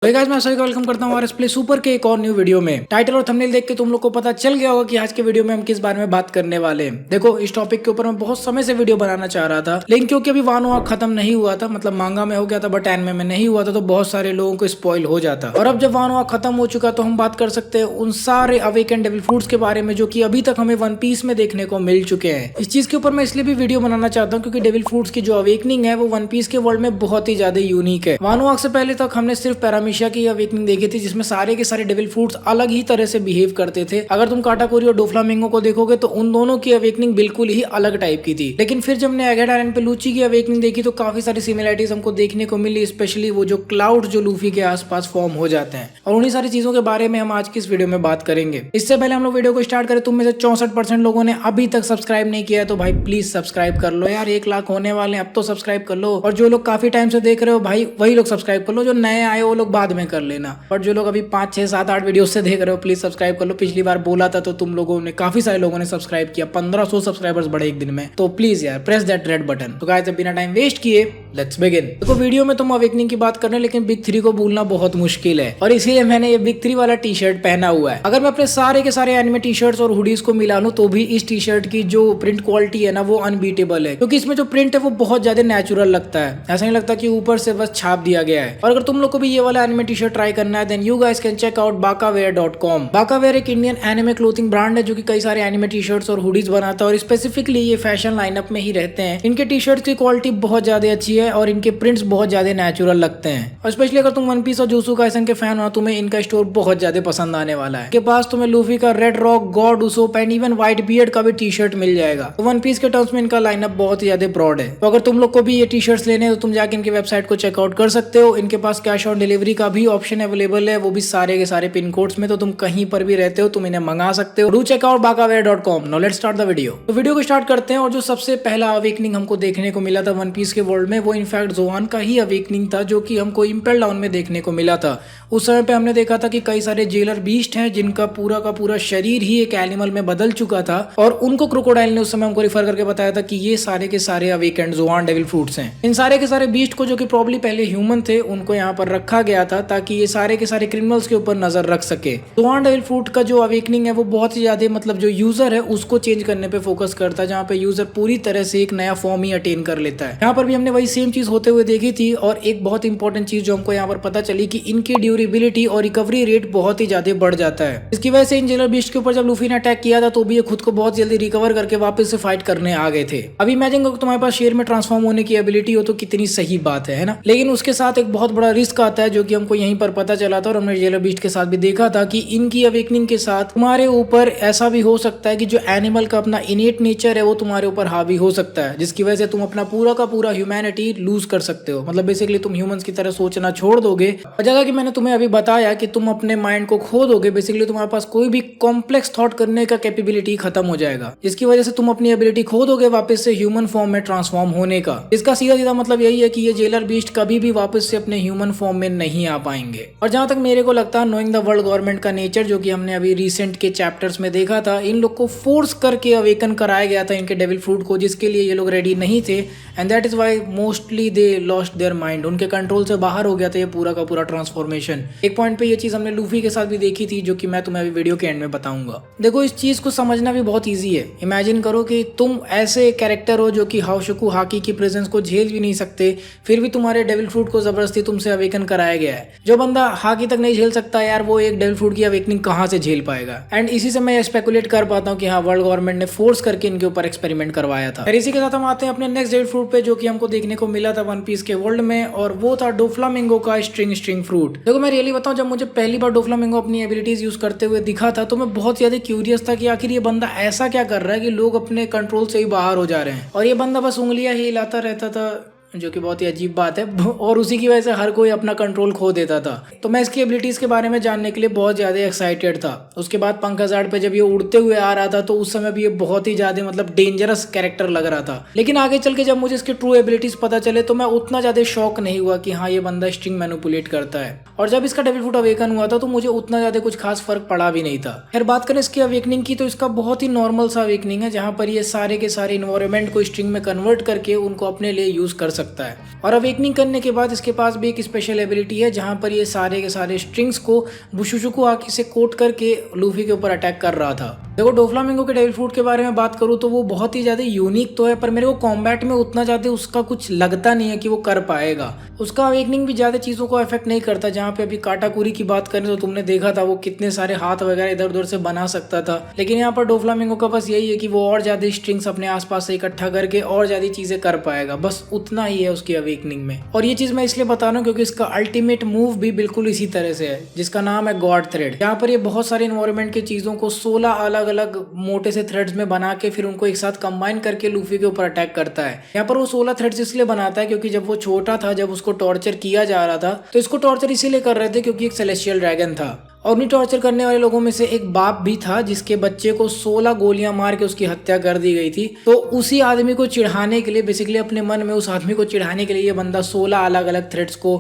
तो गाइस मैं सभी को वेलकम करता हूँ आरएस प्ले सुपर के एक और न्यू वीडियो में। टाइटल और थंबनेल देख के तुम लोग को पता चल गया होगा कि आज के वीडियो में हम किस बारे में बात करने वाले हैं। देखो, इस टॉपिक के ऊपर मैं बहुत समय से वीडियो बनाना चाह रहा था, लेकिन क्योंकि अभी वानो आर्क खत्म नहीं हुआ था, मतलब मांगा में हो गया था बट एनिमे में नहीं हुआ था, तो बहुत सारे लोगों को स्पॉइल हो जाता। और अब जब वानो आर्क खत्म हो चुका तो हम बात कर सकते हैं उन सारे अवेकन डेविल फ्रूट्स के बारे में जो कि अभी तक हमें वन पीस में देखने को मिल चुके हैं। इस चीज के ऊपर मैं इसलिए भी वीडियो बनाना चाहता हूँ क्योंकि डेविल फ्रूट्स की जो अवेकनिंग है वो वन पीस के वर्ल्ड में बहुत ही ज्यादा यूनिक है। वानो आर्क से पहले तक हमने सिर्फ पैरामीशिया की अवेकनिंग देखी थी, जिसमें सारे के सारे डेविल फ्रूट्स अलग ही तरह से बिहेव करते थे। अगर तुम काटाकोरी और डोफ्लामिंगो को देखोगे तो उन दोनों की अवेकनिंग बिल्कुल ही अलग टाइप की थी। लेकिन फिर जब हमने एगेट आइलैंड पे लूची की अवेकनिंग देखी तो काफी सारी सिमिलरिटीज हमको देखने को मिली, स्पेशली वो जो क्लाउड जो लूफी के आसपास फॉर्म हो जाते हैं। और उन्हीं सारी चीजों के बारे में हम आज की इस वीडियो में बात करेंगे। इससे पहले हम लोग वीडियो को स्टार्ट करें, तुम में से 64% लोगों ने अभी तक सब्सक्राइब नहीं किया है, तो भाई प्लीज सब्सक्राइब कर लो यार। 1 लाख होने वाले हैं, अब तो सब्सक्राइब कर लो। और जो लोग काफी टाइम से देख रहे हो भाई, वही लोग सब्सक्राइब कर लो। जो नए आए वो लोग बाद में कर लेना, और जो लोग अभी 5 6 7 8 वीडियो से देख रहे हो प्लीज सब्सक्राइब कर लो। पिछली बार बोला था तो तुम लोगों ने, काफी सारे लोगों ने सब्सक्राइब किया, 1500 सब्सक्राइबर्स बढ़े एक दिन में। तो प्लीज यार प्रेस दैट रेड बटन। तो गाइस, बिना टाइम वेस्ट किए लेट्स बिगिन। देखो, वीडियो में तुम अवेकनिंग की बात कर रहे हैं, लेकिन बिग 3 को भूलना बहुत मुश्किल है, और इसीलिए मैंने ये बिग 3 वाला टी शर्ट पहना हुआ है। अगर मैं अपने सारे के सारे एनिमे टी शर्ट्स और हुडीज को मिला लूं तो भी इस टी शर्ट की जो प्रिंट क्वालिटी है ना वो अनबीटेबल है, क्योंकि इसमें जो प्रिंट है वो बहुत ज्यादा नेचुरल लगता है। ऐसा नहीं लगता कि ऊपर से बस छाप दिया गया है। और अगर तुम लोग को भी ये वाला एनिमे टी शर्ट ट्राई करना है then you guys can check out bakawear.com। Bakawear एक इंडियन एनिमे क्लोथिंग ब्रांड है जो कि कई सारे एनिमे टी शर्ट्स और हुडीज बनाता है, और स्पेसिफिकली ये फैशन लाइनअप में ही रहते हैं। इनके टी शर्ट्स की क्वालिटी बहुत ज्यादा अच्छी है और इनके प्रिंट्स बहुत ज्यादा नेचुरल लगते हैं। और स्पेशली अगर तुम वन पीस और जुत्सु काइसन के फैन हो, तुम्हें इनका स्टोर बहुत ज्यादा पसंद आने वाला है। के पास तुम्हें लूफी का red rock, God, Usopp and even white beard का भी टी शर्ट मिल जाएगा। तो वन पीस के टर्म्स में इनका लाइनअप बहुत ही ज्यादा ब्रॉड है। तो अगर तुम लोग को भी ये टी शर्ट्स लेने हैं तो तुम जाके इनकी वेबसाइट को चेकआउट कर सकते हो। इनके पास कैश ऑन डिलीवरी का भी ऑप्शन अवेलेबल है, वो भी सारे के सारे पिन कोड्स में। तो तुम कहीं पर भी रहते हो तुम इन्हें मंगा सकते हो। Do check out bakawear.com। Now let's start the video. तो वीडियो को स्टार्ट करते हैं। और जो सबसे पहला अवेकनिंग हमको देखने को मिला था वन पीस के वर्ल्ड में, वो इनफैक्ट जोआन का ही अवेकनिंग था, जो कि हमको इंपेल डाउन में देखने को मिला था। उस समय पे हमने देखा था कि कई सारे जेलर बीस्ट हैं जिनका पूरा का पूरा शरीर ही एक एनिमल में बदल चुका था, और उनको क्रोकोडाइल ने उस समय हमको रिफर करके बताया था कि ये सारे के सारे अवेकेंड जोआन डेविल फ्रूट्स हैं। इन सारे के सारे बीस्ट को, जो कि प्रॉब्ली पहले ह्यूमन थे, उनको यहाँ पर रखा गया था ताकि ये सारे के सारे क्रिमिनल्स के ऊपर नजर रख सके। जोआन डेविल फ्रूट का जो अवेकनिंग है वो बहुत ही ज्यादा, मतलब जो यूजर है उसको चेंज करने पे फोकस करता है, जहाँ पे यूजर पूरी तरह से एक नया फॉर्म ही अटेन कर लेता है। यहाँ पर भी हमने वही सेम चीज होते हुए देखी थी। और एक बहुत इंपॉर्टेंट चीज जो हमको यहाँ पर पता चली कि इनकी ड्यूरेबिलिटी और रिकवरी रेट बहुत ही ज्यादा बढ़ जाता है। इसकी वजह से इन जेलर बीस्ट के ऊपर जब लूफी ने अटैक किया था तो भी ये खुद को बहुत जल्दी रिकवर करके वापस से फाइट करने आ गए थे। अभी इमेजिन करो तुम्हारे पास शेर में ट्रांसफॉर्म होने की एबिलिटी हो तो कितनी सही बात है ना। लेकिन उसके साथ एक बहुत बड़ा रिस्क आता है, जो कि हमको यहीं पर पता चला था और हमने जेलर बीस्ट के साथ भी देखा था कि इनकी अवेकनिंग के साथ तुम्हारे ऊपर ऐसा भी हो सकता है कि जो एनिमल का अपना इनेट नेचर है वो तुम्हारे ऊपर हावी हो सकता है, जिसकी वजह से तुम अपना पूरा का पूरा ह्यूमैनिटी लूज कर सकते हो। मतलब बेसिकली तुम ह्यूमंस की तरह सोचना छोड़ दोगे। और जगह कि मैंने तुम्हें अभी बताया कि तुम अपने माइंड को खो दोगे, बेसिकली तुम्हारे पास कोई भी कॉम्प्लेक्स थॉट करने का कैपेबिलिटी खत्म हो जाएगा, जिसकी वजह से तुम अपनी एबिलिटी खो दोगे वापस से ह्यूमन फॉर्म में ट्रांसफॉर्म होने का। इसका सीधा सीधा मतलब यही है कि ये जेलर बीस्ट कभी भी वापस से अपने ह्यूमन फॉर्म में नहीं आ पाएंगे। और जहां तक मेरे को लगता है, नोइंग द वर्ल्ड गवर्नमेंट का नेचर, जो कि हमने अभी रिसेंट के चैप्टर्स में देखा था, इन लोग को फोर्स करके अवेकन कराया गया था इनके डेविल फ्रूट को, जिसके लिए ये लोग रेडी नहीं थे। And that is why mostly they lost their mind. उनके कंट्रोल से बाहर हो गया था ये पूरा का पूरा ट्रांसफॉर्मेशन। एक पॉइंट पे ये चीज हमने लूफी के साथ भी देखी थी, जो कि मैं तुम्हें अभी वीडियो के एंड में बताऊंगा। देखो, इस चीज को समझना भी बहुत ईजी है। इमेजिन करो कि तुम ऐसे कैरेक्टर हो जो कि हाओशुकु हाकी की प्रेजेंस को झेल भी नहीं सकते, फिर भी तुम्हारे डेविल फ्रूट को जबरदस्ती तुमसे अवेकन कराया गया है। जो बंदा हाकी तक नहीं झेल सकता यार, वो एक डेविल फ्रूट की अवेकनिंग कहां से झेल पाएगा। एंड इसी से मैं स्पेकुलेट कर पाता हूँ कि हाँ, वर्ल्ड गवर्नमेंट ने फोर्स करके इनके ऊपर एक्सपेरिमेंट करवाया था। फिर इसी के साथ हम आते हैं अपने नेक्स्ट डेविल फ्रूट पे, जो कि हमको देखने को मिला था वन पीस के वर्ल्ड में, और वो था डोफ्लामिंगो का स्ट्रिंग फ्रूट। देखो, मैं रियली बताऊं, जब मुझे पहली बार डोफ्लामिंगो अपनी एबिलिटीज यूज करते हुए दिखा था तो मैं बहुत ज्यादा क्यूरियस था कि आखिर ये बंदा ऐसा क्या कर रहा है कि लोग अपने कंट्रोल से ही बाहर हो जा रहे हैं। और ये बंदा बस उंगलियां ही हिलाता रहता था, जो कि बहुत ही अजीब बात है, और उसी की वजह से हर कोई अपना कंट्रोल खो देता था। तो मैं इसकी एबिलिटीज के बारे में जानने के लिए बहुत ज्यादा एक्साइटेड था। उसके बाद पंखाजाड पे जब ये उड़ते हुए आ रहा था तो उस समय भी ये बहुत ही ज्यादा, मतलब डेंजरस कैरेक्टर लग रहा था। लेकिन आगे चल के जब मुझे इसके ट्रू एबिलिटीज पता चले तो मैं उतना ज्यादा शॉक नहीं हुआ कि हाँ, ये बंदा स्ट्रिंग मैनिपुलेट करता है। और जब इसका डेविल फ्रूट अवेकन हुआ था तो मुझे उतना ज्यादा कुछ खास फर्क पड़ा भी नहीं था। फिर बात करें इसकी अवेकनिंग की, तो इसका बहुत ही नॉर्मल सा अवेकनिंग है, जहाँ पर ये सारे के सारे इन्वायरमेंट को स्ट्रिंग में कन्वर्ट करके उनको अपने लिए यूज कर सकता है। और अवेकनिंग करने के बाद इसके पास भी एक स्पेशल एबिलिटी है जहाँ पर ये सारे के सारे स्ट्रिंग्स को बुशुशुकु आकी से कोट करके लूफी के ऊपर अटैक कर रहा था। देखो डोफ्लामिंगो के डेविल फ्रूट के बारे में बात करूँ तो वो बहुत ही ज़्यादा यूनिक तो है, पर मेरे को कॉम्बैट में उतना ज़्यादा उसका कुछ लगता नहीं है कि वो कर पाएगा। उसका अवेकनिंग भी ज़्यादा चीज़ों को अफेक्ट नहीं करता। जहाँ पे अभी काटाकुरी की बात करें तो तुमने देखा था वो कितने सारे हाथ वगैरह इधर उधर से बना सकता था, लेकिन यहाँ पर डोफ्लामिंगो का बस यही है कि वो और ज़्यादा स्ट्रिंग्स अपने आसपास से इकट्ठा करके और ज़्यादा चीज़ें कर पाएगा, बस उतना ही है उसकी अवेकनिंग में। और ये चीज़ मैं इसलिए बता रहा हूँ क्योंकि इसका अल्टीमेट मूव भी बिल्कुल इसी तरह से है जिसका नाम है गॉड थ्रेड। यहाँ पर ये बहुत सारे इन्वायरमेंट की चीज़ों को 16 अलग अलग मोटे से थ्रेड्स में बना के फिर उनको एक साथ कंबाइन करके लूफी के ऊपर अटैक करता है। यहाँ पर वो 16 थ्रेड्स इसलिए बनाता है क्योंकि जब वो छोटा था, जब उसको टॉर्चर किया जा रहा था तो इसको टॉर्चर इसीलिए कर रहे थे क्योंकि एक सेलेस्टियल ड्रैगन था और उन्हीं टॉर्चर करने वाले लोगों में से एक बाप भी था जिसके बच्चे को 16 गोलियां मार के उसकी हत्या कर दी गई थी। तो उसी आदमी को चिढ़ाने के लिए, बेसिकली अपने मन में उस आदमी को चिढ़ाने के लिए ये बंदा 16 अलग अलग थ्रेड्स को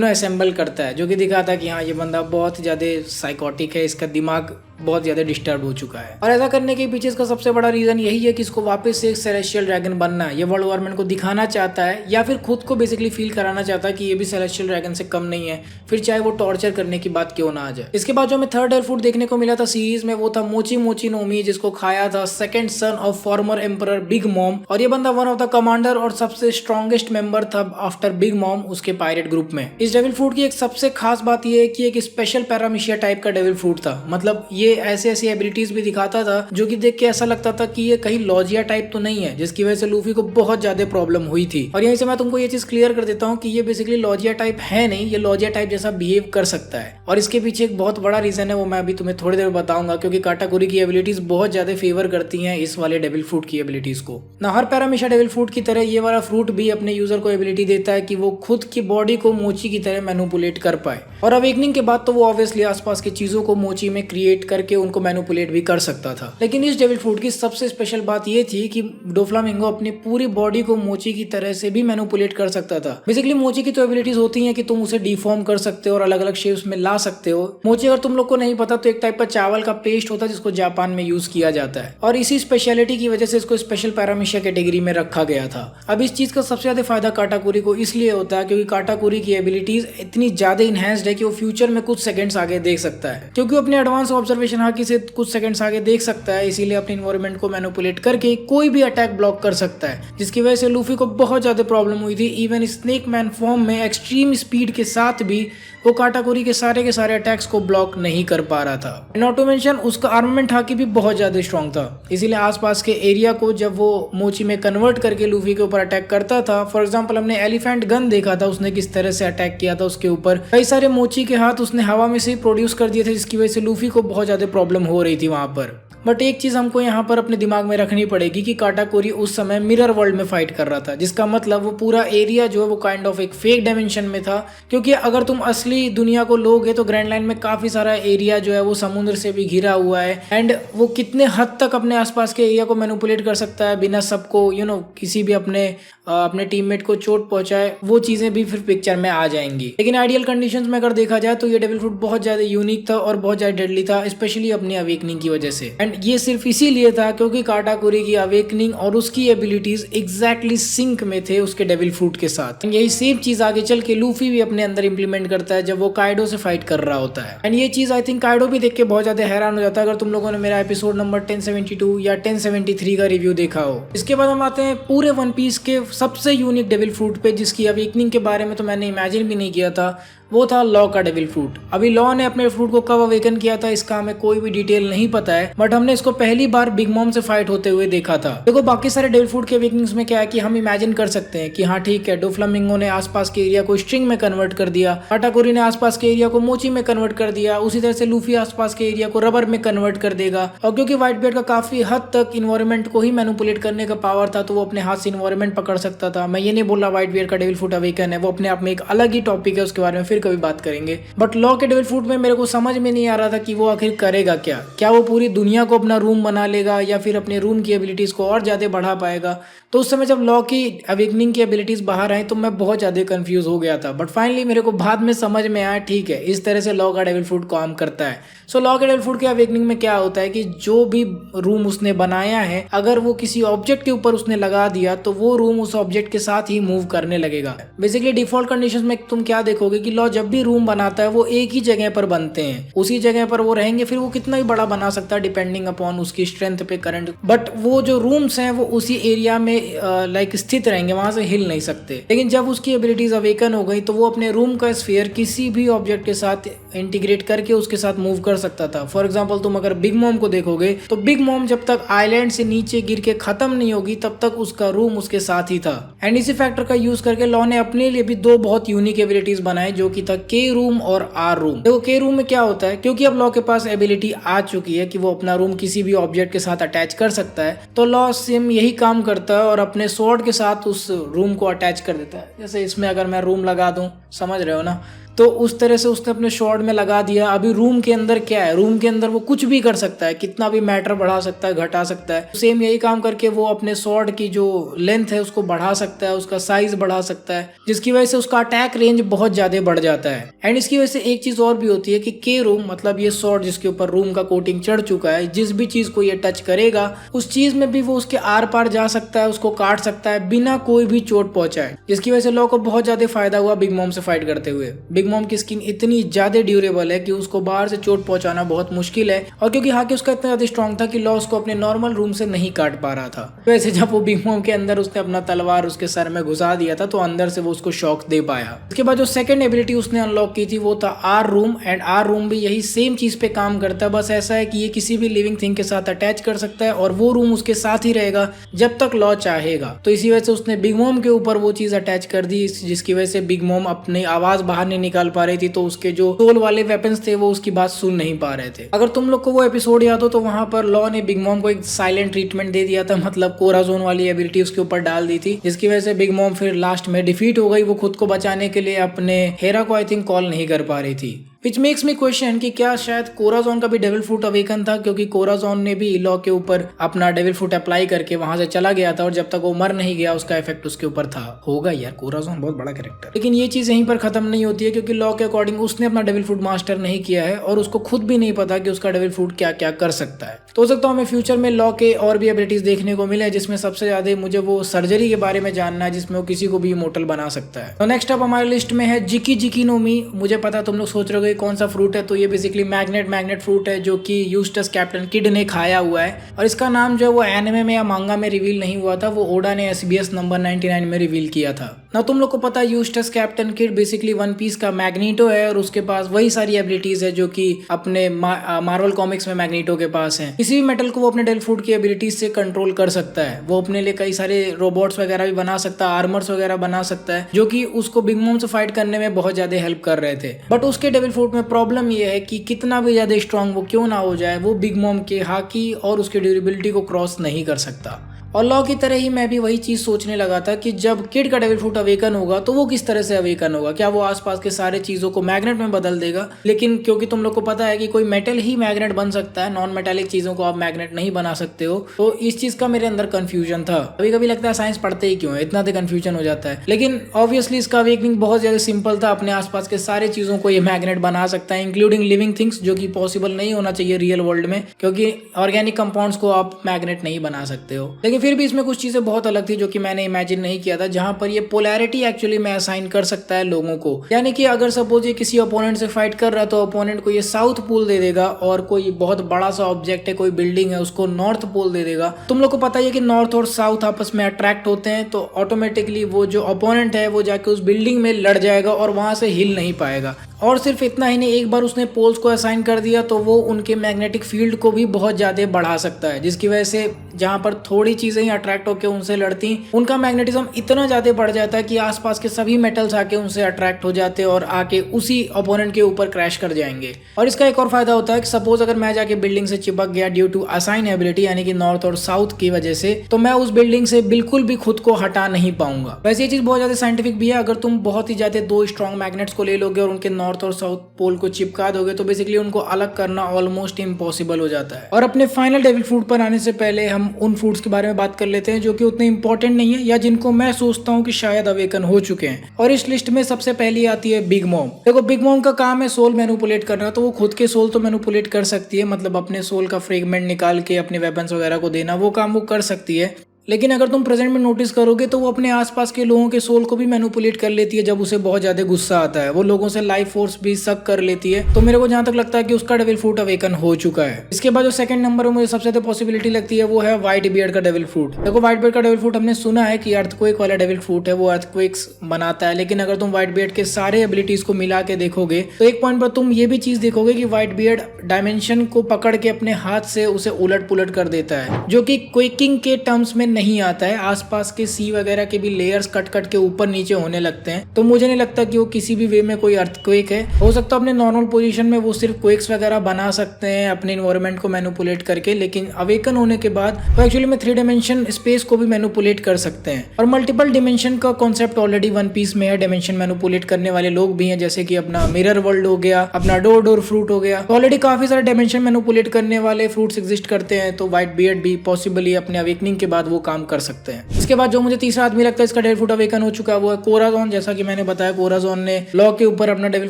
असेंबल करता है, जो कि दिखाता है कि हाँ ये बंदा बहुत ज़्यादा साइकोटिक है, इसका दिमाग बहुत ज़्यादा डिस्टर्ब हो चुका है। और ऐसा करने के पीछे इसका सबसे बड़ा रीज़न यही है कि इसको वापस से एक सेलेस्टियल ड्रैगन बनना है। ये वर्ल्ड गवर्नमेंट को दिखाना चाहता है या फिर खुद को बेसिकली फील कराना चाहता है कि ये भी सेलेस्टियल ड्रैगन से कम नहीं है, फिर चाहे वो टॉर्चर करने की बात क्यों ना आ जाए। इसके बाद जो हमें थर्ड डेविल फ्रूट देखने को मिला था सीरीज में वो था मोची मोची नोमी, जिसको खाया था second son of former emperor big mom. और ये बंदा वन ऑफ द कमांडर और सबसे स्ट्रॉन्गेस्ट मेंबर था आफ्टर बिग मॉम उसके पायरेट ग्रुप में। इस डेविल फ्रूट की एक सबसे खास बात ये है कि एक स्पेशल पैरामीशिया टाइप का डेविल फ्रूट था। मतलब ये ऐसे ऐसी एबिलिटीज भी दिखाता था जो कि देख के ऐसा लगता था कि ये कहीं लॉजिया टाइप तो नहीं है, जिसकी वजह से लूफी को बहुत ज्यादा प्रॉब्लम हुई थी। और यहीं से मैं तुमको ये चीज क्लियर कर देता हूँ कि ये बेसिकली लॉजिया टाइप है नहीं, ये लॉजिया टाइप जैसा बिहेव कर सकता है। और इसके पीछे एक बहुत बड़ा रीजन है, वो मैं अभी तुम्हें थोड़ी देर में बताऊंगा, क्योंकि काटाकुरी की एबिलिटीज बहुत ज्यादा फेवर करती हैं इस वाले डेविल फ्रूट की एबिलिटीज को। ना हर पैरामीशिया डेविल फ्रूट की तरह ये वाला फ्रूट भी अपने यूजर को एबिलिटी देता है कि वो खुद की बॉडी को मोची की तरह मैनिपुलेट कर पाए। और अवेकनिंग के बाद तो वो ऑब्वियसली आसपास की चीजों को मोची में क्रिएट करके उनको मैनिपुलेट भी कर सकता था। लेकिन इस डेविल फ्रूट की सबसे स्पेशल बात ये थी कि डोफ्लामिंगो अपनी पूरी बॉडी को मोची की तरह से भी मैनिपुलेट कर सकता था। बेसिकली मोची की तो एबिलिटीज होती हैं कि तुम उसे डिफॉर्म कर सकते हो और अलग अलग शेप्स में ला सकते हो। मोची अगर तुम लोग को नहीं पता तो एक टाइप का चावल का पेस्ट होता है जिसको जापान में यूज किया जाता है, और इसी स्पेशलिटी की वजह से इसको स्पेशल पैरामीशिया कैटेगरी में रखा गया था। अब इस चीज का सबसे ज्यादा फायदा काटाकुरी को इसलिए होता है क्योंकि काटाकुरी की एबिलिटीज इतनी ज्यादा इनहेंस्ड है कि वो फ्यूचर में कुछ सेकंड्स आगे देख सकता है, क्योंकि अपने एडवांस ऑब्जर्वेशन हाकी से कुछ सेकंड्स आगे देख सकता है, इसीलिए अपने इन्वायरमेंट को मैनिपुलेट करके कोई भी अटैक ब्लॉक कर सकता है, जिसकी वजह से लूफी को बहुत ज्यादा प्रॉब्लम हुई थी। इवन स्नेक मैन फॉर्म में एक्सट्रीम स्पीड के साथ भी वो काटाकुरी के सारे अटैक्स को ब्लॉक नहीं कर पा रहा था। नॉट टू मेंशन उसका आर्ममेंट हाकी भी बहुत ज्यादा स्ट्रॉन्ग था, इसीलिए आसपास के एरिया को जब वो मोची में कन्वर्ट करके लूफी के ऊपर अटैक करता था, फॉर एग्जांपल हमने एलिफेंट गन देखा था, उसने किस तरह से अटैक किया था उसके ऊपर, कई सारे मोची के हाथ उसने हवा में से ही प्रोड्यूस कर दिए थे, जिसकी वजह से लूफी को बहुत ज्यादा प्रॉब्लम हो रही थी वहां पर। बट एक चीज हमको यहाँ पर अपने दिमाग में रखनी पड़ेगी कि काटाकुरी उस समय मिरर वर्ल्ड में फाइट कर रहा था, जिसका मतलब वो पूरा एरिया जो है वो काइंड ऑफ एक फेक डायमेंशन में था। क्योंकि अगर तुम असली दुनिया को लोगे तो ग्रैंड लाइन में काफी सारा एरिया जो है वो समुद्र से भी घिरा हुआ है, एंड वो कितने हद तक अपने आसपास के एरिया को मैनिपुलेट कर सकता है बिना सबको किसी भी अपने टीममेट को चोट पहुंचाए, वो चीजें भी फिर पिक्चर में आ जाएंगी। लेकिन आइडियल कंडीशंस में अगर देखा जाए तो ये डेविल फ्रूट बहुत ज्यादा यूनिक था और बहुत ज्यादा डेडली था, स्पेशली अपनी अवेकनिंग की वजह से। एंड ये सिर्फ इसीलिए था क्योंकि काटाकुरी की अवेकनिंग और उसकी एबिलिटीज एग्जैक्टली सिंक में थे उसके डेविल फ्रूट के साथ। यही सेम चीज आगे चल के लूफी भी अपने अंदर इंप्लीमेंट करता है जब वो काइडो से फाइट कर रहा होता है। एंड ये चीज आई थिंक काइडो भी देख के बहुत ज्यादा हैरान हो जाता है, अगर तुम लोगों ने मेरा एपिसोड नंबर 1072 या 1073 का रिव्यू देखा हो। इसके बाद हम आते हैं पूरे वन पीस के सबसे यूनिक डेविल फ्रूट पे, जिसकी अवेकनिंग के बारे में तो मैंने इमेजिन भी नहीं किया था, वो था लॉ का डेविल फ्रूट। अभी लॉ ने अपने फ्रूट को कब अवेकन किया था इसका हमें कोई भी डिटेल नहीं पता है, बट हमने इसको पहली बार बिग मॉम से फाइट होते हुए देखा था। देखो बाकी सारे डेविल फ्रूट के अवेकनिंग्स में क्या है कि हम इमेजिन कर सकते हैं कि हाँ ठीक है, डोफ्लामिंगो ने आसपास के एरिया को स्ट्रिंग में कन्वर्ट कर दिया, काटाकुरी ने आसपास के एरिया को मोची में कन्वर्ट कर दिया, उसी तरह से लूफी आसपास के एरिया को रबर में कन्वर्ट कर देगा। और क्योंकि व्हाइट बियर्ड का काफी हद तक इन्वायरमेंट को ही मैनिपुलेट करने का पावर था, तो वो अपने हाथ से इन्वायरमेंट पकड़ सकता था। मैं ये नहीं बोल रहा व्हाइट बियर्ड का डेविल फ्रूट अवेकन है, वो अपने आप में एक अलग ही टॉपिक है, उसके बारे में फिर कभी बात करेंगे। बट लॉ के डेविल फ्रूट में मेरे को समझ में नहीं आ रहा था कि वो आखिर करेगा क्या वो पूरी दुनिया को अपना रूम बना लेगा या फिर अपने रूम की एबिलिटीज को और ज्यादा बढ़ा पाएगा। तो उस समय जब लॉ की अवेकनिंग की एबिलिटीज बाहर आई तो मैं बहुत ज्यादा कंफ्यूज हो गया था। बट फाइनली मेरे को बाद में समझ में आया, ठीक है, इस तरह से लॉ का डेविल फ्रूट काम करता है। सो लॉ के डेविल फ्रूट के अवेकनिंग में क्या होता है कि जो भी रूम उसने बनाया है, अगर वो किसी ऑब्जेक्ट के ऊपर उसने लगा दिया तो वो रूम उस ऑब्जेक्ट के साथ ही मूव करने लगेगा। बेसिकली डिफॉल्ट कंडीशंस में तुम क्या देखोगे कि लॉ जब भी रूम बनाता है वो एक ही जगह पर बनते हैं, उसी जगह पर वो रहेंगे, फिर वो कितना भी बड़ा बना सकता है डिपेंडिंग अपॉन उसकी स्ट्रेंथ पे, करंट। बट वो जो रूम्स हैं वो उसी एरिया में लाइक स्थित रहेंगे, वहां से हिल नहीं सकते। लेकिन जब उसकी एबिलिटीज अवेकन हो गई तो वो अपने रूम का स्फीयर किसी भी ऑब्जेक्ट के साथ इंटीग्रेट करके उसके साथ मूव कर सकता था। फॉर एग्जाम्पल तुम अगर बिग मॉम को देखोगे तो बिग मॉम जब तक आइलैंड से नीचे गिर के खत्म नहीं होगी तब तक उसका रूम उसके साथ ही था। एंड इसी फैक्टर का यूज करके लॉ ने अपने लिए भी दो बहुत यूनिक एबिलिटीज बनाए, जो कि था के रूम और आर रूम। देखो के रूम में क्या होता है, क्योंकि अब लॉ के पास एबिलिटी आ चुकी है कि वो अपना रूम किसी भी ऑब्जेक्ट के साथ अटैच कर सकता है, तो लॉ सेम यही काम करता है और अपने स्वॉर्ड के साथ उस रूम को अटैच कर देता है। जैसे इसमें अगर मैं रूम लगा दूं, समझ रहे हो ना, तो उस तरह से उसने अपने शॉर्ट में लगा दिया। अभी रूम के अंदर क्या है, रूम के अंदर वो कुछ भी कर सकता है, कितना भी मैटर बढ़ा सकता है, घटा सकता है। सेम यही काम करके वो अपने स्वॉर्ड की जो लेंथ है उसको बढ़ा सकता है, उसका साइज बढ़ा सकता है, जिसकी वजह से उसका अटैक रेंज बहुत ज्यादा बढ़ जाता है। एंड इसकी वजह से एक चीज और भी होती है कि के रूम मतलब ये स्वॉर्ड जिसके ऊपर रूम का कोटिंग चढ़ चुका है, जिस भी चीज को ये टच करेगा उस चीज में भी वो उसके आर पार जा सकता है, उसको काट सकता है बिना कोई भी चोट पहुंचाए, जिसकी वजह से लॉ को बहुत ज्यादा फायदा हुआ बिग मॉम से फाइट करते हुए। बिग मॉम की स्किन इतनी ज्यादा ड्यूरेबल है कि उसको बाहर से चोट पहुंचाना बहुत मुश्किल है, और क्योंकि हाकी उसका इतना ज्यादा स्ट्रॉन्ग था कि लॉ उसको अपने नॉर्मल रूम से नहीं काट पा रहा था। वैसे जब वो बिग मॉम के अंदर उसने अपना तलवार उसके सर में घुसा दिया था तो अंदर से वो उसको शॉक दे पाया। उसके बाद जो सेकंड एबिलिटी उसने अनलॉक की थी वो था R room. And R room भी यही सेम चीज पे काम करता है, बस ऐसा है कि ये किसी भी लिविंग थिंग के साथ अटैच कर सकता है और वो रूम उसके साथ ही रहेगा जब तक लॉ चाहेगा। तो इसी वजह से उसने बिग मॉम के ऊपर वो चीज अटैच कर दी, जिसकी वजह से बिग मॉम अपनी आवाज बाहर नहीं निकाल पा रही थी, तो उसके जो सोल वाले वेपन्स थे वो उसकी बात सुन नहीं पा रहे थे। अगर तुम लोग को वो एपिसोड याद हो तो वहां पर लॉ ने बिग मॉम को एक साइलेंट ट्रीटमेंट दे दिया था, मतलब कोराजोन वाली एबिलिटी उसके ऊपर डाल दी थी, जिसकी वजह से बिग मॉम फिर लास्ट में डिफीट हो गई। वो खुद को बचाने के लिए अपने हेरा को आई थिंक कॉल नहीं कर पा रही थी। विच मेक्स मी क्वेश्चन कि क्या शायद कोराजोन का भी डेविल फ्रूट अवेकन था, क्योंकि कोराजोन ने भी लॉ के ऊपर अपना डेविल फ्रूट अप्लाई करके वहां से चला गया था और जब तक वो मर नहीं गया उसका इफेक्ट उसके ऊपर था। होगा यार, कोराजोन बहुत बड़ा कैरेक्टर। लेकिन ये चीज यहीं पर खत्म नहीं होती है, क्योंकि लॉ के अकॉर्डिंग उसने अपना डेविल फ्रूट मास्टर नहीं किया है और उसको खुद भी नहीं पता कि उसका डेविल फ्रूट क्या क्या कर सकता है। तो हो सकता है हमें फ्यूचर में लॉ के और भी एबिलिटीज देखने को मिले, जिसमें सबसे ज्यादा मुझे वो सर्जरी के बारे में जानना है, जिसमें वो किसी को भी इमोर्टल बना सकता है। तो नेक्स्ट अप हमारी लिस्ट में है जिकी जिकी नो मी। मुझे पता तुम लोग सोच रहे हो कौन सा फ्रूट है, तो ये बेसिकली मैग्नेट फ्रूट है जो कि यूस्टस कैप्टन किड ने खाया हुआ है, और इसका नाम जो है वो एनिमे में या मांगा में रिवील नहीं हुआ था, वो ओडा ने SBS नंबर 99 में रिवील किया था। ना तुम लोग को पता है Eustass Captain Kid basically One Piece का मैग्नीटो है, और उसके पास वही सारी एबिलिटीज है जो कि अपने मार्वल कॉमिक्स में मैग्नीटो के पास है। किसी भी मेटल को वो अपने डेविल फ्रूट की एबिलिटीज से कंट्रोल कर सकता है। वो अपने लिए कई सारे रोबोट्स वगैरह भी बना सकता है, आर्मर्स वगैरह बना सकता है, जो कि उसको बिग मॉम से फाइट करने में बहुत ज्यादा हेल्प कर रहे थे। बट उसके डेविल फ्रूट में प्रॉब्लम ये है कि कितना भी ज्यादा स्ट्रांग वो क्यों ना हो जाए, वो बिग मॉम के हाकी और उसकी ड्यूरेबिलिटी को क्रॉस नहीं कर सकता। और लॉ की तरह ही मैं भी वही चीज सोचने लगा था कि जब किड का डेविल फ्रूट अवेकन होगा तो वो किस तरह से अवेकन होगा, क्या वो आसपास के सारे चीजों को मैग्नेट में बदल देगा। लेकिन क्योंकि तुम लोग को पता है कि कोई मेटल ही मैग्नेट बन सकता है, नॉन मेटालिक चीजों को आप मैग्नेट नहीं बना सकते हो, तो इस चीज का मेरे अंदर कंफ्यूजन था। कभी कभी लगता है साइंस पढ़ते ही क्यों है, इतना तो कंफ्यूजन हो जाता है। लेकिन ऑब्वियसली इसका अवेकनिंग बहुत ज्यादा सिंपल था, अपने आसपास के सारे चीजों को ये मैग्नेट बना सकता है, इंक्लूडिंग लिविंग थिंग्स, जो कि पॉसिबल नहीं होना चाहिए रियल वर्ल्ड में, क्योंकि ऑर्गेनिक कंपाउंड्स को आप मैग्नेट नहीं बना सकते हो। लेकिन फिर भी इसमें कुछ चीजें बहुत अलग थी जो कि मैंने इमेजिन नहीं किया था, जहां पर ये पोलैरिटी एक्चुअली में असाइन कर सकता है लोगों को। यानी कि अगर सपोज ये किसी ओपोनेंट से फाइट कर रहा है तो ओपोनेंट को ये साउथ पोल दे देगा, और कोई बहुत बड़ा सा ऑब्जेक्ट है, कोई बिल्डिंग है, उसको नॉर्थ पोल दे देगा। तुम लोग को पता है कि नॉर्थ और साउथ आपस में अट्रैक्ट होते हैं, तो ऑटोमेटिकली वो जो ओपोनेंट है वो जाके उस बिल्डिंग में लड़ जाएगा और वहां से हिल नहीं पाएगा। और सिर्फ इतना ही नहीं, एक बार उसने पोल्स को असाइन कर दिया तो वो उनके मैग्नेटिक फील्ड को भी बहुत ज्यादा बढ़ा सकता है, जिसकी वजह से जहां पर थोड़ी चीजें ही अट्रैक्ट होकर उनसे लड़ती, उनका मैग्नेटिज्म इतना ज्यादा बढ़ जाता है कि आसपास के सभी मेटल्स आके उनसे अट्रैक्ट हो जाते हैं और आके उसी अपोनेंट के ऊपर क्रैश कर जाएंगे। और इसका एक और फायदा होता है कि सपोज अगर मैं जाके बिल्डिंग से चिपक गया ड्यू टू असाइन एबिलिटी यानी कि नॉर्थ और साउथ की वजह से, तो मैं उस बिल्डिंग से बिल्कुल भी खुद को हटा नहीं पाऊंगा। वैसे ये चीज बहुत ज्यादा साइंटिफिक भी है। अगर तुम बहुत ही ज्यादा दो स्ट्रॉन्ग मैग्नेट्स को ले लोगे और उनके नॉर्थ और साउथ पोल को चिपका दोगे तो बेसिकली उनको अलग करना ऑलमोस्ट इम्पॉसिबल हो जाता है। और अपने फाइनल डेविल फ्रूट पर आने से पहले हम उन फ्रूट्स के बारे में बात कर लेते हैं जो कि उतने इंपॉर्टेंट नहीं है या जिनको मैं सोचता हूँ कि शायद अवेकन हो चुके हैं। और इस लिस्ट में सबसे पहली आती है बिग मॉम। देखो बिग मॉम का काम है सोल मैनिपुलेट करना, तो वो खुद के सोल तो मैनिपुलेट कर सकती है, मतलब अपने सोल का फ्रेगमेंट निकाल के अपने वेपन्स वगैरह को देना, वो काम वो कर सकती है। लेकिन अगर तुम प्रेजेंट में नोटिस करोगे तो वो अपने आसपास के लोगों के सोल को भी मैनिपुलेट कर लेती है जब उसे बहुत ज्यादा गुस्सा आता है। वो लोगों से लाइफ फोर्स भी सक कर लेती है। तो मेरे को जहां तक लगता है कि उसका डेविल फ्रूट अवेकन हो चुका है। इसके बाद जो सेकंड नंबर में मुझे सबसे ज्यादा पॉसिबिलिटी लगती है वो है व्हाइट बियर्ड का डेविल फ्रूट। देखो व्हाइट बियर्ड का डेविल फ्रूट हमने सुना है कि अर्थक्वेक वाला डेविल फ्रूट है, वो अर्थक्वेक्स बनाता है। लेकिन अगर तुम व्हाइट बियर्ड के सारे एबिलिटीज को मिला के देखोगे तो एक पॉइंट पर तुम ये भी चीज देखोगे कि व्हाइट बियर्ड डायमेंशन को पकड़ के अपने हाथ से उसे उलट पुलट कर देता है, जो कि क्वेकिंग के टर्म्स में नहीं आता है। आसपास के सी वगैरह के भी लेयर्स कट कट के ऊपर नीचे होने लगते हैं। तो मुझे नहीं लगता कि वो किसी भी वे में कोई अर्थक्वेक है। हो सकता है अपने नॉर्मल पोजीशन में वो सिर्फ क्वेक्स वगैरह बना सकते हैं अपने इन्वायरमेंट को मैनिपुलेट करके, लेकिन अवेकन होने के बाद वो एक्चुअली में 3 डायमेंशन स्पेस को भी मैनिपुलेट कर सकते हैं। और मल्टीपल डिमेंशन का कॉन्सेप्ट ऑलरेडी वन पीस में है। डायमेंशन मैनिपुलेट करने वाले लोग भी हैं, जैसे कि अपना मिरर वर्ल्ड हो गया, अपना डोर फ्रूट हो गया। तो ऑलरेडी काफी सारे डायमेंशन मैनिपुलेट करने वाले फ्रूट्स एग्जिस्ट करते हैं। तो व्हाइट बियर्ड भी पॉसिबली अपने अवेकनिंग के बाद वो काम कर सकते हैं। इसके बाद जो मुझे तीसरा आदमी लगता है इसका डेविल फ्रूट अवेकन हो चुका है वो है कोराजोन। जैसा कि मैंने बताया कोराजोन ने लॉ के ऊपर अपना डेविल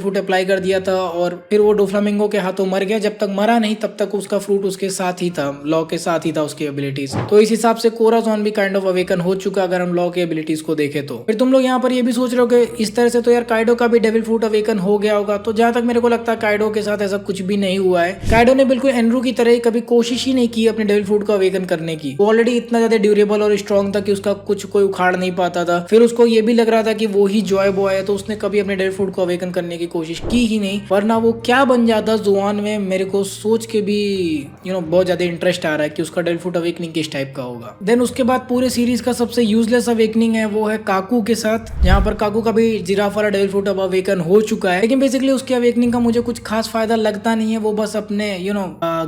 फ्रूट अप्लाई कर दिया था और फिर वो डोफ्लामिंगो के हाथों मर गया। जब तक मरा नहीं तब तक उसका फ्रूट उसके साथ ही था, लॉ के साथ ही था उसकी एबिलिटीज। तो इस हिसाब से कोराजोन भी काइंड ऑफ अवेकन हो चुका अगर हम लॉ की एबिलिटीज को देखें तो। फिर तुम लोग यहाँ पर ये भी सोच रहे हो कि इस तरह से तो यार काइडो का भी डेविल फ्रूट अवेकन हो गया होगा। तो जहां तक मेरे को लगता है काइडो के साथ ऐसा कुछ भी नहीं हुआ है। काइडो ने बिल्कुल एनरू की तरह ही कभी कोशिश ही नहीं की अपने डेविल फ्रूट को अवेकन करने की। वो ऑलरेडी इतना ज्यादा ड्यूरेबल और स्ट्रॉन्ग था कि उसका कुछ कोई उखाड़ नहीं पाता था। फिर उसको ये भी लग रहा था कि वो ही जॉय बॉय है, तो उसने कभी अपने डेविल फ्रूट को अवेकन करने की कोशिश की ही नहीं। वरना वो क्या बन जाता ज़ुआन में, मेरे को सोच के भी बहुत ज्यादा इंटरेस्ट आ रहा है कि उसका डेविल फ्रूट अवेकनिंग किस टाइप का होगा। देन उसके बाद पूरे सीरीज का सबसे यूजलेस अवेकनिंग है वो है काकू के साथ, जहाँ पर काकू का भी जिराफ वाला डेविल फ्रूट अब अवेकन हो चुका है। लेकिन बेसिकली उसके अवेकनिंग का मुझे कुछ खास फायदा लगता नहीं है। वो बस अपने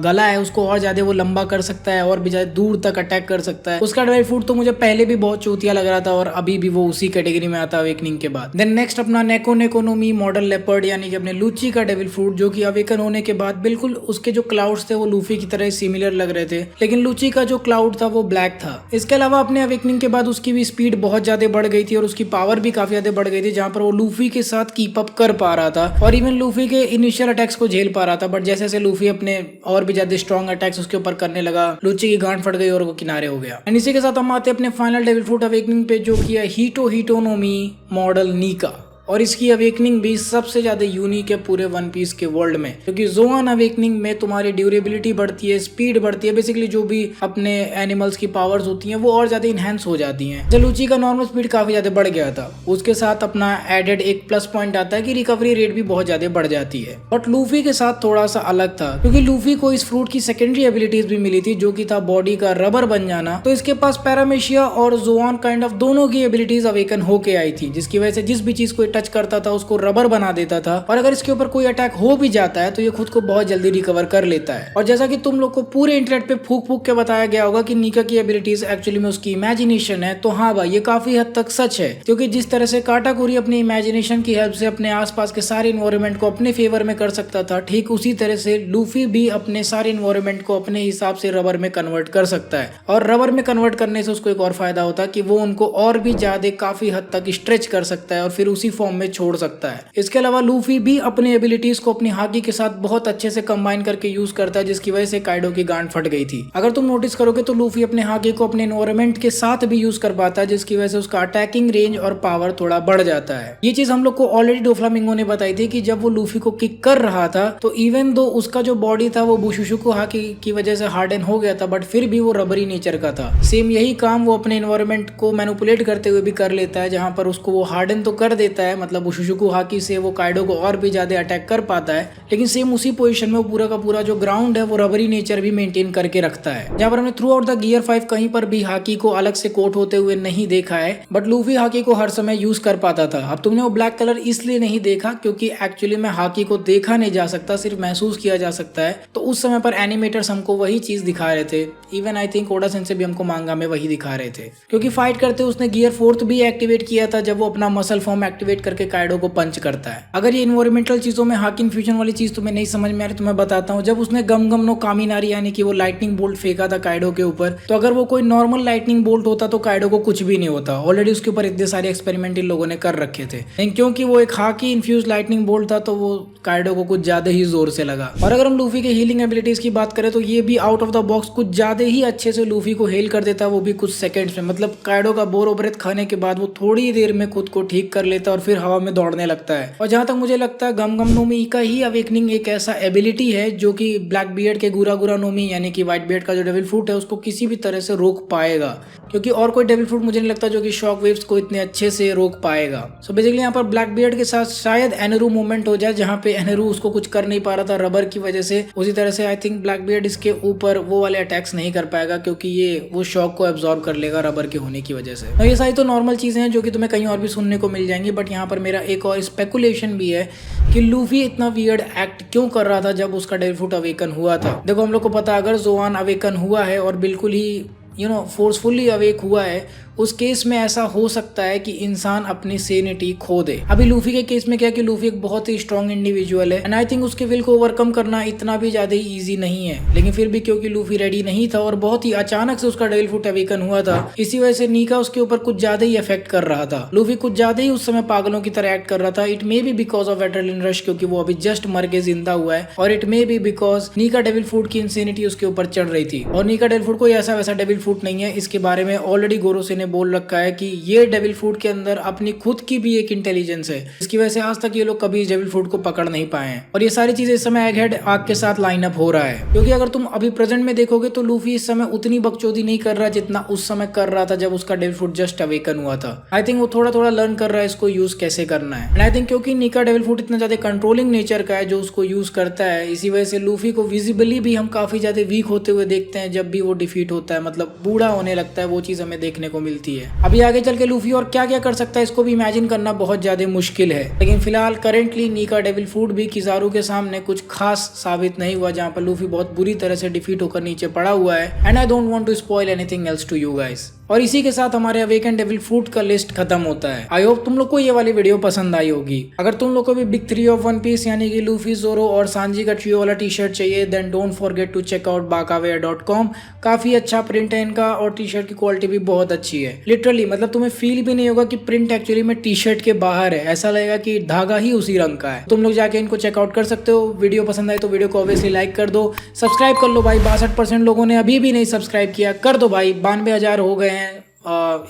गला है उसको और ज्यादा वो लंबा कर सकता है और भी ज्यादा दूर तक अटैक कर सकता है। उसका डेविल फ्रूट तो मुझे पहले भी बहुत चूतिया लग रहा था और अभी भी वो उसी कैटेगरी में आता है अवेकनिंग के बाद। देन नेक्स्ट अपना नेकोनोमी मॉडल लेपर्ड यानी कि अपने लूची का डेविल फ्रूट, जो कि अवेकन होने के बाद बिल्कुल उसके जो क्लाउड्स थे वो लूफी की तरह सिमिलर लग रहे थे, लेकिन लूची का जो क्लाउड था वो ब्लैक था। इसके अलावा अपने अवेकनिंग के बाद उसकी भी स्पीड बहुत ज्यादा बढ़ गई थी और उसकी पावर भी काफी ज्यादा बढ़ गई थी, जहां पर वो लूफी के साथ कीप अप कर पा रहा था और इवन लूफी के इनिशियल अटैक्स को झेल पा रहा था। बट जैसे जैसे लूफी अपने और भी ज्यादा स्ट्रॉन्ग अटैक्स उसके ऊपर करने लगा, लूची की गांड फट गई और वो किनारे हो गया। एंड इसी के साथ हम आते हैं अपने फाइनल डेविल फ्रूट अवेकनिंग पे, जो कि है हिटोनोमी मॉडल नीका। और इसकी अवेकनिंग भी सबसे ज्यादा यूनिक है पूरे वन पीस के वर्ल्ड में, क्योंकि ज़ोआन अवेकनिंग में तुम्हारी ड्यूरेबिलिटी बढ़ती है, स्पीड बढ़ती है, बेसिकली जो भी अपने एनिमल्स की पावर्स होती हैं वो और ज्यादा इनहेंस हो जाती हैं। जलूची का नॉर्मल स्पीड काफी ज्यादा बढ़ गया था, उसके साथ अपना एडेड एक प्लस पॉइंट आता है कि रिकवरी रेट भी बहुत ज्यादा बढ़ जाती है। बट लूफी के साथ थोड़ा सा अलग था, क्योंकि लूफी को इस फ्रूट की सेकेंडरी एबिलिटीज भी मिली थी, जो कि था बॉडी का रबर बन जाना। तो इसके पास पैरामेशिया और ज़ोआन काइंड ऑफ दोनों की एबिलिटीज अवेकन होके आई थी, जिसकी वजह से जिस भी चीज को टच करता था उसको रबर बना देता था। और अगर इसके ऊपर कोई अटैक हो भी जाता है तो ये खुद को बहुत जल्दी रिकवर कर लेता है। और जैसा कि तुम लोग को पूरे इंटरनेट पे फूक फूक के बताया गया होगा कि नीका की एबिलिटीज एक्चुअली में उसकी इमेजिनेशन है, तो हाँ भाई ये काफी हद तक सच है, क्योंकि जिस तरह से काटाकुरी अपनी इमेजिनेशन की हेल्प से अपने आसपास के सारे इन्वायरमेंट को अपने फेवर में कर सकता था, ठीक उसी तरह से लूफी भी अपने सारे इन्वायरमेंट को अपने हिसाब से रबर में कन्वर्ट कर सकता है। और रबर में कन्वर्ट करने से उसको एक और फायदा होता है कि वो उनको और भी ज्यादा काफी हद तक स्ट्रेच कर सकता है और फिर उसी फॉर्म में छोड़ सकता है। इसके अलावा लूफी भी अपनी एबिलिटीज को अपनी हाकी के साथ बहुत अच्छे से कंबाइन करके यूज करता है, जिसकी वजह से काइडो की गांड फट गई थी। अगर तुम नोटिस करोगे तो लूफी अपने हाकी को अपने एनवायरमेंट के साथ भी यूज कर पाता है, जिसकी वजह से उसका अटैकिंग रेंज और पावर थोड़ा बढ़ जाता है। ये चीज हम लोग को ऑलरेडी डोफ्लामिंगो ने बताई थी कि जब वो लूफी को किक कर रहा था तो इवन दो उसका जो बॉडी था वो बुशुशुकु हाकी की वजह से हार्डन हो गया था, बट फिर भी वो रबरी नेचर का था। सेम यही काम वो अपने एनवायरमेंट को मैनिपुलेट करते हुए भी कर लेता है, जहां पर उसको वो हार्डन तो कर देता है है, मतलब वो शुशुकु हाकी से वो काइडो को और भी ज्यादा अटैक कर पाता है, लेकिन सेम उसी पोजीशन में वो पूरा का पूरा जो ग्राउंड है वो रबरी नेचर भी मेंटेन करके रखता है। जहाँ पर हमने थ्रू आउट द गियर 5 कहीं पर भी हाकी को अलग से कोट होते हुए नहीं देखा है, बट लूफी हाकी को हर समय यूज कर पाता था। अब तुमने वो ब्लैक कलर इसलिए नहीं देखा क्योंकि एक्चुअली में हाकी को देखा नहीं जा सकता, सिर्फ महसूस किया जा सकता है। तो उस समय पर एनिमेटर्स हमको वही चीज दिखा रहे थे। Even I think Oda sensei भी हमको मांगा में वही दिखा रहे थे, क्योंकि फाइट करते उसने गियर 4 भी एक्टिवेट किया था जब वो अपना मसल फॉर्म एक्टिवेट करके काइडो को पंच करता है। अगर ये इन्वायरमेंटल चीजों में हाकी इन्फ्यूजन वाली चीज तुम्हें नहीं समझ में आ रही तो मैं बताता हूँ। जब उसने गम गम नो कामिनारी यानी कि वो लाइटनिंग बोल्ट फेंका था काइडो के ऊपर, तो अगर वो कोई नॉर्मल लाइटनिंग बोल्ट होता तो काइडो को कुछ भी नहीं होता। ऑलरेडी उसके ऊपर इतने सारे एक्सपेरिमेंट इन लोगों ने कर रखे थे, लेकिन क्योंकि वो एक हाकी इन्फ्यूज लाइटनिंग बोल्ट था तो वो काइडो को कुछ ज्यादा ही जोर से लगा। और अगर हम लूफी के हीलिंग एबिलिटीज की बात करें तो ये भी आउट ऑफ द बॉक्स कुछ ज्यादा ही अच्छे से लूफी को हील कर देता, वो भी कुछ सेकंड्स में। मतलब काइडो का बोरो ब्रेथ खाने के बाद वो थोड़ी देर में खुद को ठीक कर लेता और फिर हवा में दौड़ने लगता है। और जहां तक मुझे लगता है गम गम नोमी का ही अवेकनिंग एक ऐसा एबिलिटी है जो कि ब्लैक बियर्ड के गुरा गुरा नोमी यानी कि व्हाइट बियर्ड का जो डेविल फ्रूट है उसको किसी भी तरह से रोक पाएगा, क्योंकि और कोई डेविल फ्रूट मुझे नहीं लगता जो कि शॉक वेव्स को इतने अच्छे से रोक पाएगा। सो बेसिकली यहाँ पर ब्लैक बियर्ड के साथ शायद एनेरू मूवमेंट हो जाए, जहाँ पे एनेरू उसको कुछ कर नहीं पा रहा था रबर की वजह से। उसी तरह से आई थिंक ब्लैक बियर्ड इसके ऊपर वो वाले अटैक्स नहीं कर पाएगा, क्योंकि ये वो शॉक को एब्जॉर्ब कर लेगा रबर के होने की वजह से। तो ये सारी तो नॉर्मल चीजें हैं जो कि तुम्हें कहीं और भी सुनने को मिल जाएंगी, बट यहाँ पर मेरा एक और स्पेकुलेशन भी है कि लूफी इतना वियर्ड एक्ट क्यों कर रहा था जब उसका डेविल फ्रूट अवेकन हुआ था। देखो हम लोग को पता है अगर जोआन अवेकन हुआ है और बिल्कुल ही फोर्सफुली अवेक हुआ है, उस केस में ऐसा हो सकता है कि इंसान अपनी सेनिटी खो दे। अभी लूफी के केस में क्या कि लूफी एक बहुत ही स्ट्रॉन्ग इंडिविजुअल है एंड आई थिंक उसके विल को ओवरकम करना इतना भी ज्यादा ही इजी नहीं है, लेकिन फिर भी क्योंकि लूफी रेडी नहीं था और बहुत ही अचानक से उसका डेविल फ्रूट अवेकन हुआ था, इसी वजह से नीका उसके ऊपर कुछ ज्यादा ही इफेक्ट कर रहा था। लूफी कुछ ज्यादा ही उस समय पागलों की तरह एक्ट कर रहा था। It may be because of adrenaline rush, क्योंकि वो अभी जस्ट मर के जिंदा हुआ है, और it may be because Nika devil fruit की इंसेनिटी उसके ऊपर चढ़ रही थी। और नीका डेविल फ्रूट कोई ऐसा वैसा डेविल फ्रूट नहीं है, इसके बारे में ऑलरेडी गोरोसे ने बोल रखा है कि ये डेविल फ्रूट के अंदर अपनी खुद की भी एक इंटेलिजेंस है, इसकी वजह से आज तक ये लोग कभी इस डेविल फ्रूट को पकड़ नहीं पाए हैं। और ये सारी चीजें इस समय एगहेड आग के साथ लाइन अप हो रहा है, क्योंकि अगर तुम अभी प्रेजेंट में देखोगे तो लूफी इस समय उतनी बकचोदी नहीं कर रहा जितना उस समय कर रहा था जब उसका डेविल फ्रूट जस्ट अवेकन हुआ था। आई थिंक वो थोड़ा थोड़ा लर्न कर रहा है इसको यूज कैसे करना है। एंड आई थिंक क्योंकि नीका डेविल फ्रूट इतना ज्यादा कंट्रोलिंग नेचर का है जो उसको यूज करता है, इसी वजह से लूफी को विजिबली भी हम काफी ज्यादा वीक होते हुए देखते हैं जब भी वो डिफीट होता है, मतलब बूढ़ा होने लगता है, वो चीज हमें देखने को मिलती है। अभी आगे चल के लूफी और क्या क्या कर सकता है इसको भी इमेजिन करना बहुत ज्यादा मुश्किल है, लेकिन फिलहाल करेंटली नीका डेविल फ्रूट भी किजारू के सामने कुछ खास साबित नहीं हुआ, जहां पर लूफी बहुत बुरी तरह से डिफीट होकर नीचे पड़ा हुआ है। And I don't want to spoil anything else to you guys. और इसी के साथ हमारे अवेकन डेविल फ्रूट का लिस्ट खत्म होता है। आई होप तुम लोग को ये वाली वीडियो पसंद आई होगी। अगर तुम लोग को भी बिग 3 ऑफ वन पीस यानी कि लूफी, जोरो और सांजी का ट्रियो वाला टी शर्ट चाहिए, then don't forget to check out bakawear.com। काफी अच्छा प्रिंट है इनका और टी शर्ट की क्वालिटी भी बहुत अच्छी है। लिटरली मतलब तुम्हें फील भी नहीं होगा कि प्रिंट एक्चुअली में टी शर्ट के बाहर है, ऐसा लगेगा कि धागा ही उसी रंग का है। तुम लोग जाके इनको चेकआउट कर सकते हो। वीडियो पसंद आई तो वीडियो को ऑब्वियसली लाइक कर दो, सब्सक्राइब कर लो भाई। 62% लोगों ने अभी भी नहीं सब्सक्राइब किया, कर दो भाई। 92,000 हो गए हैं,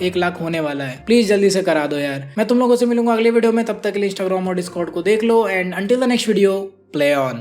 1 लाख होने वाला है, प्लीज जल्दी से करा दो यार। मैं तुम लोगों से मिलूंगा अगले वीडियो में, तब तक के लिए इंस्टाग्राम और डिस्कॉर्ड को देख लो and until the next video, play on.